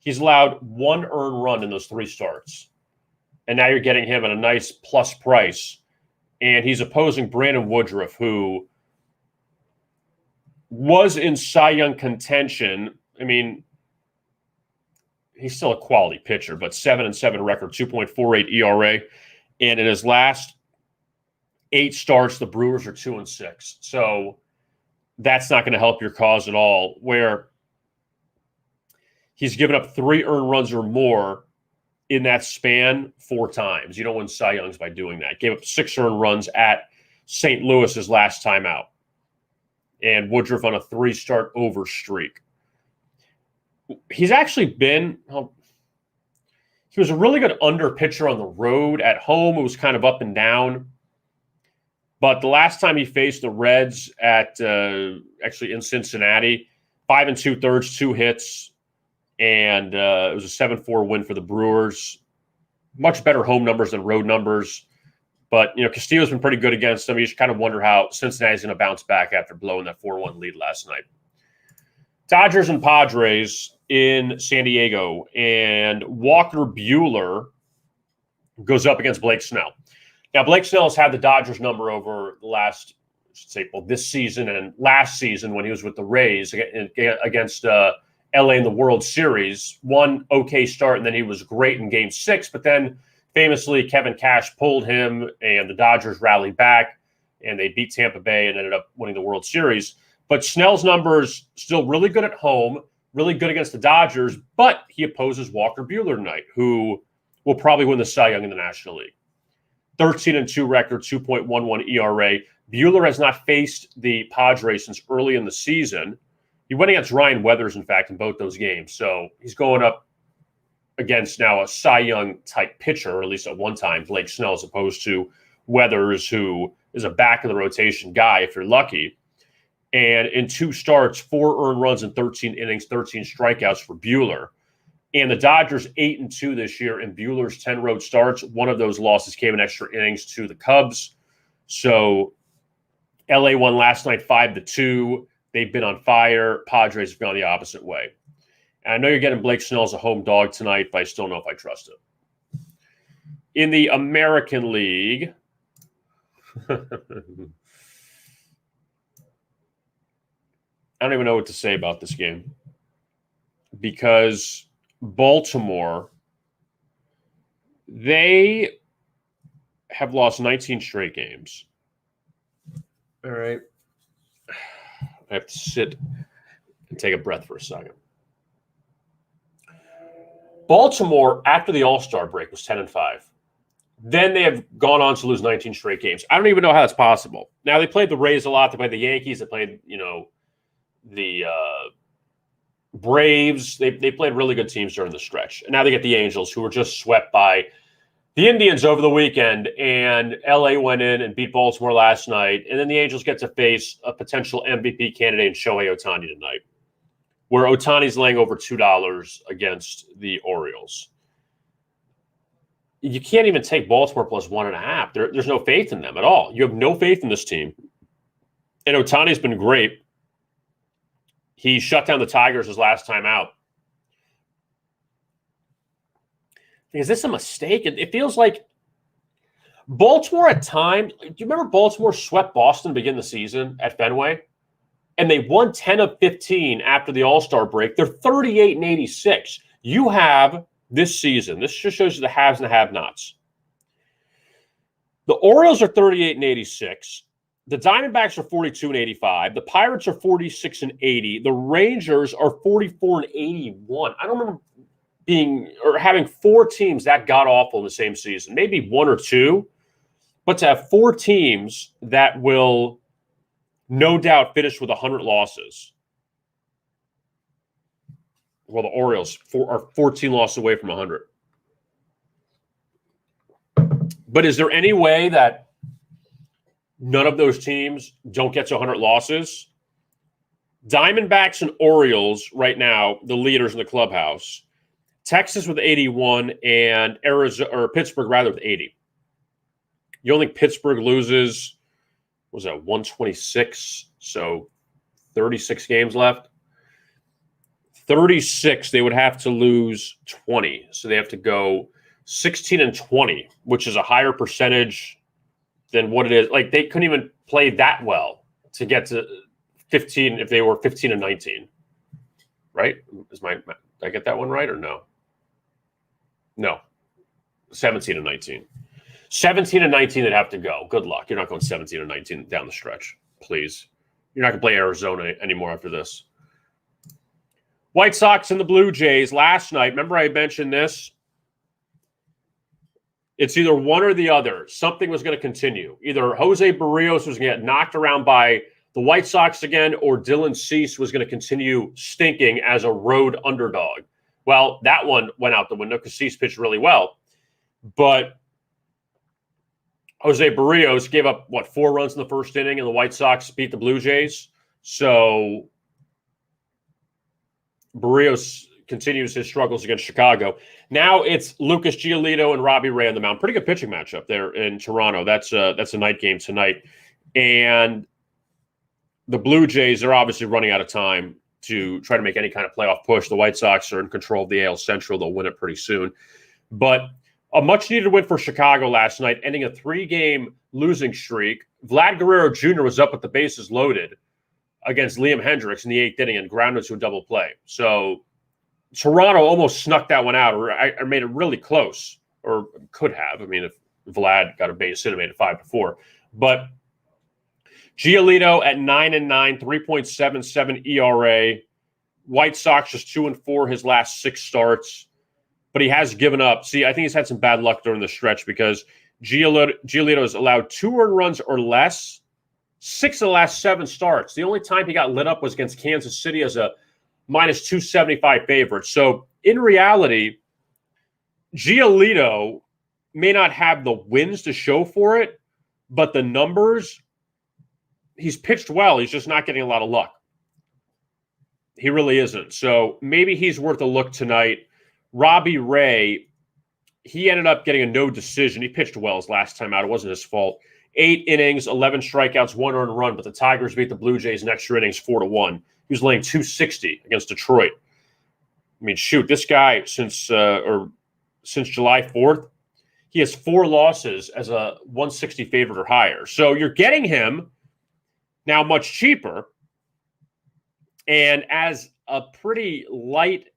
he's allowed 1 earned run in those 3 starts. And now you're getting him at a nice plus price. And he's opposing Brandon Woodruff, who was in Cy Young contention. I mean, he's still a quality pitcher, but 7-7 record, 2.48 ERA. And in his last 8 starts, the Brewers are 2-6. So that's not going to help your cause at all, where he's given up 3 earned runs or more in that span 4 times. You don't win Cy Youngs by doing that. Gave up 6 earned runs at St. Louis his last time out. And Woodruff on a 3-start over streak. He's actually been, he was a really good under pitcher on the road. At home, it was kind of up and down. But the last time he faced the Reds at actually in Cincinnati, 5 2/3, 2 hits, and it was a 7-4 win for the Brewers. Much better home numbers than road numbers. But, Castillo's been pretty good against them. You just kind of wonder how Cincinnati's going to bounce back after blowing that 4-1 lead last night. Dodgers and Padres in San Diego, and Walker Buehler goes up against Blake Snell. Now, Blake Snell has had the Dodgers number over the last, this season and last season when he was with the Rays against LA in the World Series. 1 okay start, and then he was great in Game 6. But then, famously, Kevin Cash pulled him, and the Dodgers rallied back, and they beat Tampa Bay and ended up winning the World Series. But Snell's numbers still really good at home, really good against the Dodgers, but he opposes Walker Buehler tonight, who will probably win the Cy Young in the National League. 13-2 record, 2.11 ERA. Buehler has not faced the Padres since early in the season. He went against Ryan Weathers, in fact, in both those games. So he's going up against now a Cy Young type pitcher, or at least at one time, Blake Snell, as opposed to Weathers, who is a back of the rotation guy if you're lucky. And in 2 starts, 4 earned runs in 13 innings, 13 strikeouts for Buehler. And the Dodgers 8-2 this year in Buehler's 10 road starts. One of those losses came in extra innings to the Cubs. So LA won last night 5-2. They've been on fire. Padres have gone the opposite way. And I know you're getting Blake Snell as a home dog tonight, but I still don't know if I trust it. In the American League, I don't even know what to say about this game, because Baltimore, they have lost 19 straight games. All right. I have to sit and take a breath for a second. Baltimore, after the All-Star break, was 10-5. Then they have gone on to lose 19 straight games. I don't even know how that's possible. Now, they played the Rays a lot. They played the Yankees. They played, the Braves. They played really good teams during the stretch. And now they get the Angels, who were just swept by The Indians over the weekend, and LA went in and beat Baltimore last night, and then the Angels get to face a potential MVP candidate in Shohei Ohtani tonight, where Ohtani's laying over $2 against the Orioles. You can't even take Baltimore plus 1.5. There's no faith in them at all. You have no faith in this team. And Ohtani's been great. He shut down the Tigers his last time out. Is this a mistake? It feels like Baltimore at times. Do you remember Baltimore swept Boston to begin the season at Fenway? And they won 10 of 15 after the All-Star break. They're 38-86. You have this season. This just shows you the haves and the have-nots. The Orioles are 38-86. The Diamondbacks are 42-85. The Pirates are 46-80. The Rangers are 44-81. I don't remember having four teams that got awful in the same season. Maybe one or two, but to have four teams that will no doubt finish with 100 losses. Well, the Orioles are 14 losses away from 100. But is there any way that none of those teams don't get to 100 losses? Diamondbacks and Orioles right now, the leaders in the clubhouse. Texas with 81 and Pittsburgh with 80. You don't think Pittsburgh loses, what was that, 126? So 36 games left. 36, they would have to lose 20. So they have to go 16-20, which is a higher percentage than what it is. Like, they couldn't even play that well to get to 15 if they were 15-19. Right? Did I get that one right or no? No. 17-19. 17-19, they'd have to go. Good luck. You're not going 17-19 down the stretch. Please. You're not going to play Arizona anymore after this. White Sox and the Blue Jays last night. Remember I mentioned this? It's either one or the other. Something was going to continue. Either Jose Barrios was going to get knocked around by the White Sox again, or Dylan Cease was going to continue stinking as a road underdog. Well, that one went out the window because Cease pitched really well. But Jose Barrios gave up, 4 runs in the first inning, and the White Sox beat the Blue Jays. So Barrios continues his struggles against Chicago. Now it's Lucas Giolito and Robbie Ray on the mound. Pretty good pitching matchup there in Toronto. That's a night game tonight. And the Blue Jays are obviously running out of time to try to make any kind of playoff push. The White Sox are in control of the AL Central. They'll win it pretty soon. But a much-needed win for Chicago last night, ending a 3-game losing streak. Vlad Guerrero Jr. was up with the bases loaded against Liam Hendricks in the 8th inning and grounded to a double play. So Toronto almost snuck that one out, or made it really close, or could have. I mean, if Vlad got a base hit, it made it 5-4. But Giolito at 9-9, 3.77 ERA. White Sox just 2-4 his last 6 starts. But he has given up. See, I think he's had some bad luck during the stretch because Giolito has allowed 2 earned runs or less 6 of the last 7 starts. The only time he got lit up was against Kansas City as a minus 275 favorite. So in reality, Giolito may not have the wins to show for it, but the numbers, he's pitched well. He's just not getting a lot of luck. He really isn't. So maybe he's worth a look tonight. Robbie Ray, he ended up getting a no decision. He pitched well his last time out. It wasn't his fault. 8 innings, 11 strikeouts, 1 earned run, but the Tigers beat the Blue Jays in extra innings 4-1. He was laying 260 against Detroit. I mean, shoot, this guy since July 4th, he has 4 losses as a 160 favorite or higher. So you're getting him now much cheaper and as a pretty light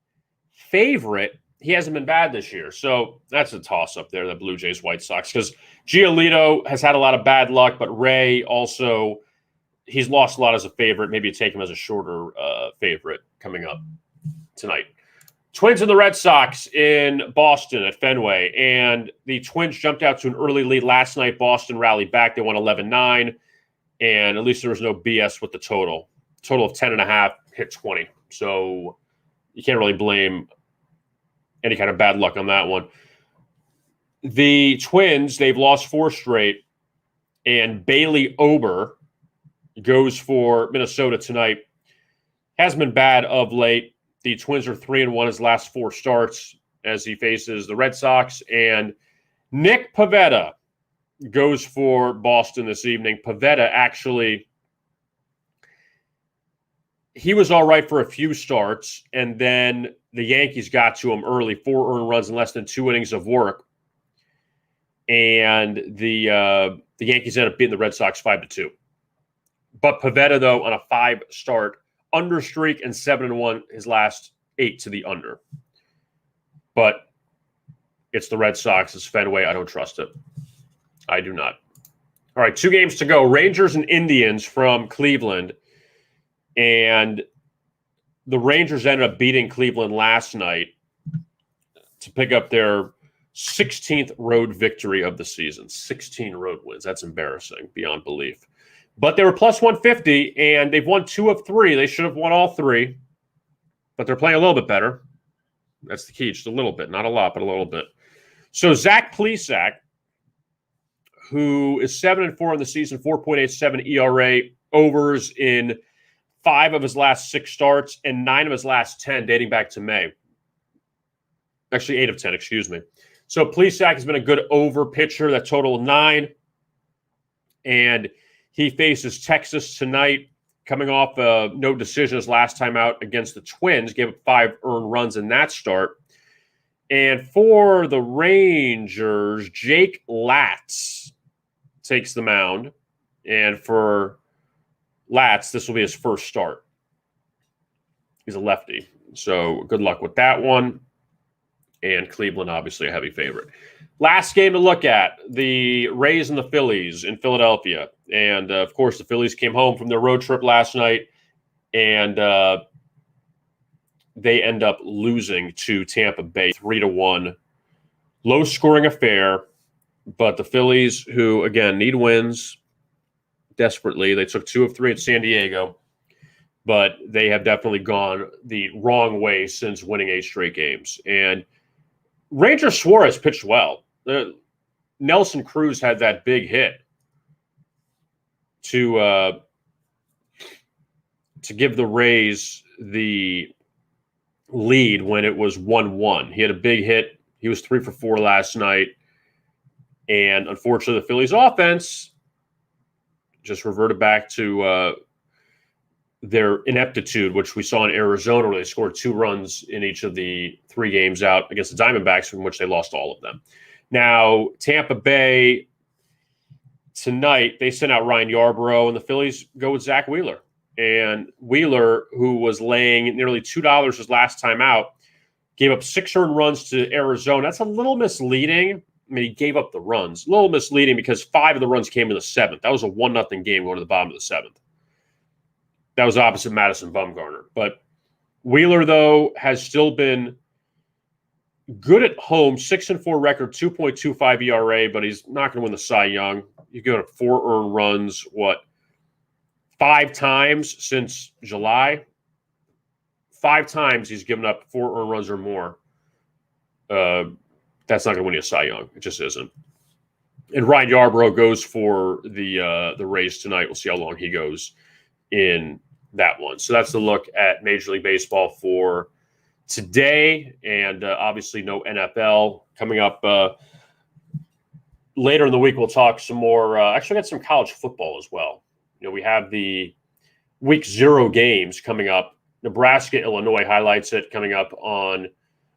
favorite. He hasn't been bad this year. So that's a toss-up there, the Blue Jays, White Sox, because Giolito has had a lot of bad luck, but Ray also, he's lost a lot as a favorite. Maybe you take him as a shorter favorite coming up tonight. Twins and the Red Sox in Boston at Fenway, and the Twins jumped out to an early lead last night. Boston rallied back. They won 11-9, and at least there was no BS with the total. Total of 10.5, hit 20. So you can't really blame any kind of bad luck on that one. The Twins, they've lost 4 straight, and Bailey Ober goes for Minnesota tonight. Hasn't been bad of late. The Twins are 3-1 his last 4 starts as he faces the Red Sox. And Nick Pivetta goes for Boston this evening. Pivetta actually, he was all right for a few starts, and then the Yankees got to him early, 4 earned runs in less than 2 innings of work. And the Yankees ended up beating the Red Sox 5-2. But Pivetta, though, on a 5-start under streak and 7-1 his last 8 to the under. But it's the Red Sox. It's Fenway. I don't trust it. I do not. All right, 2 games to go. Rangers and Indians from Cleveland. And the Rangers ended up beating Cleveland last night to pick up their 16th road victory of the season. 16 road wins. That's embarrassing beyond belief. But they were plus 150, and they've won 2 of 3. They should have won all 3, but they're playing a little bit better. That's the key, just a little bit. Not a lot, but a little bit. So Zach Plesac, who is 7-4 in the season, 4.87 ERA, overs in 5 of his last 6 starts and 9 of his last 10 dating back to May. Actually, 8 of 10, excuse me. So Plesac has been a good over pitcher. That total 9. And he faces Texas tonight, coming off no decision his last time out against the Twins. Gave up 5 earned runs in that start. And for the Rangers, Jake Latz takes the mound. And for Latz, this will be his first start. He's a lefty. So good luck with that one. And Cleveland, obviously, a heavy favorite. Last game to look at, the Rays and the Phillies in Philadelphia. And, of course, the Phillies came home from their road trip last night, and they end up losing to Tampa Bay 3-1. Low-scoring affair, but the Phillies, who, again, need wins desperately. They took 2 of 3 at San Diego, but they have definitely gone the wrong way since winning 8 straight games. And Ranger Suarez pitched well. Nelson Cruz had that big hit to give the Rays the lead when it was 1-1. He had a big hit. He was 3 for 4 last night. And unfortunately, the Phillies offense just reverted back to their ineptitude, which we saw in Arizona, where they scored 2 runs in each of the 3 games out against the Diamondbacks, from which they lost all of them. Now, Tampa Bay tonight, they sent out Ryan Yarbrough, and the Phillies go with Zach Wheeler. And Wheeler, who was laying nearly $2 his last time out, gave up 6 earned runs to Arizona. That's a little misleading. I mean, he gave up the runs. A little misleading because 5 of the runs came in the 7th. That was a 1-0 game going to the bottom of the 7th. That was opposite Madison Bumgarner. But Wheeler, though, has still been good at home, 6-4 record, 2.25 ERA, but he's not going to win the Cy Young. He's given up 4 earned runs, 5 times since July? 5 times he's given up 4 earned runs or more. That's not going to win you a Cy Young. It just isn't. And Ryan Yarbrough goes for the Rays tonight. We'll see how long he goes in that one. So that's the look at Major League Baseball for today. And obviously no NFL coming up later in the week. We'll talk some more. Actually, got some college football as well. You know, we have the week 0 games coming up. Nebraska, Illinois highlights it coming up on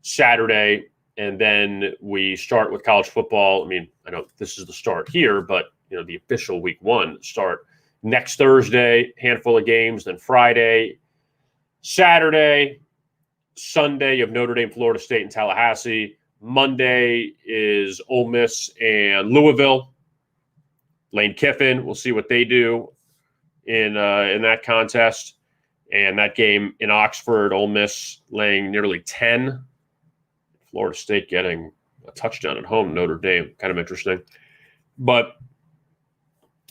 Saturday. And then we start with college football. I mean, I know this is the start here, but, you know, the official week 1 start next Thursday, handful of games, then Friday, Saturday, Sunday, you have Notre Dame, Florida State, and Tallahassee. Monday is Ole Miss and Louisville. Lane Kiffin, we'll see what they do in that contest. And that game in Oxford, Ole Miss laying nearly 10. Florida State getting a touchdown at home, Notre Dame. Kind of interesting. But,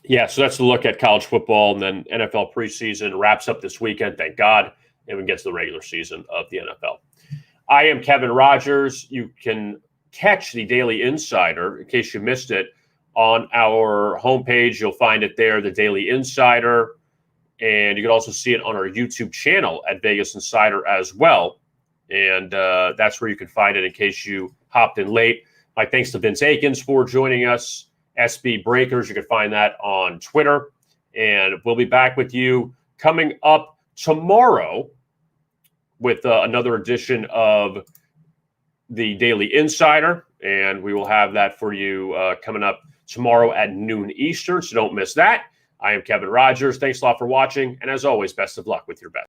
yeah, so that's the look at college football. And then NFL preseason wraps up this weekend, thank God, and we get to the regular season of the NFL. I am Kevin Rogers. You can catch the Daily Insider, in case you missed it, on our homepage. You'll find it there, the Daily Insider. And you can also see it on our YouTube channel at Vegas Insider as well. And that's where you can find it in case you hopped in late. My thanks to Vince Akins for joining us. SB Breakers, you can find that on Twitter. And we'll be back with you coming up tomorrow with another edition of the Daily Insider. And we will have that for you coming up tomorrow at noon Eastern. So don't miss that. I am Kevin Rogers. Thanks a lot for watching. And as always, best of luck with your bet.